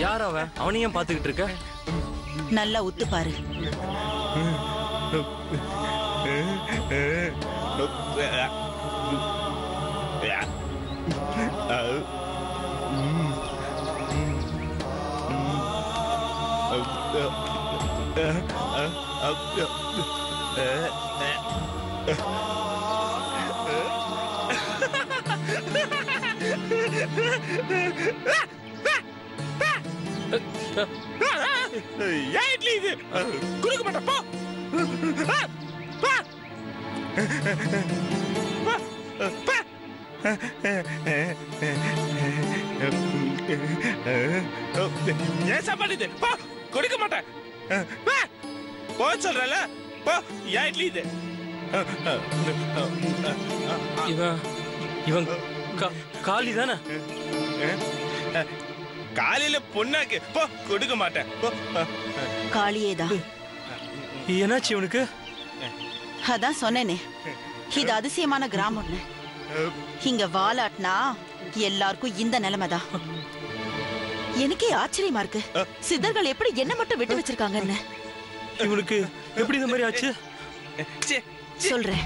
யார் அவன்? அவனையும் பாத்துக்கிட்டு இருக்க? நல்லா உத்து பாரு. இட்லி இது குடுக்க மாட்டேன் போ. ஏன் சாப்பாடு இது? போ, கொடுக்க மாட்டேன். போ சொல்றல, போ. ஏன் இட்லி இது? இவன் காளி தானே? காலையில பொண்ணாக்கு. போ, கொடுக்க மாட்டேன். போ. காளியேதான். என்னாச்சு இவனுக்கு? அதான் சொன்னேனே, இது அதிசயமான கிராமம்னு. இங்க வாலாட்டினா எல்லாருக்கும் இந்த நிலைமைதான். எனக்கே ஆச்சரியமா இருக்கு, சித்தர்கள் எப்படி என்ன மட்டும் விட்டு வச்சிருக்காங்கன்னு. இவனுக்கு எப்படி இந்த மாதிரி ஆச்சு? சொல்றேன்.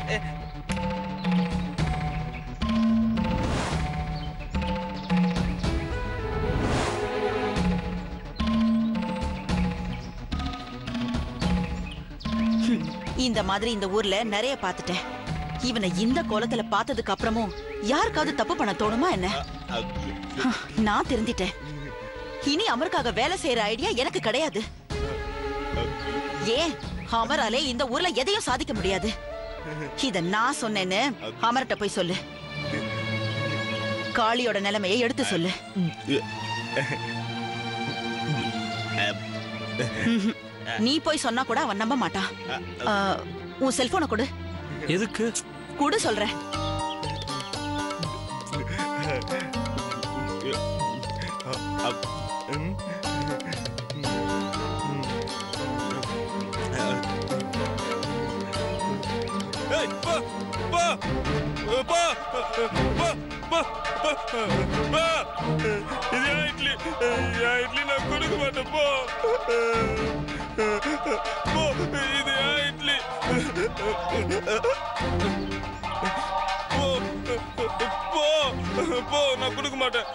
இந்த மாதிரி இந்த ஊர்ல நிறைய பாத்துட்டேன். இவனை இந்த கோலத்துல பார்த்ததுக்கு அப்புறமும் யாருக்காவது தப்பு பண்ண தோணுமா என்ன? நான் தெரிஞ்சிட்டேன். இனி அமருக்காக வேலை செய்யற ஐடியா எனக்கு கிடையாது. ஏன் அமராலே இந்த ஊர்ல எதையும் சாதிக்க முடியாது. இத நான் சொன்னேன்னு அமர்கிட்ட போய் சொல்லு. காளியோட நிலைமையை எடுத்து சொல்லு. நீ போய் சொன்னா கூட அவன் நம்ப மாட்டான். உன் செல்போனை கொடு. எதுக்கு? கொடு சொல்றேன். இட்லி நான் கொடுக்க மாட்டேன். போ, இது இட்லி. போ, நான் கொடுக்க மாட்டேன்.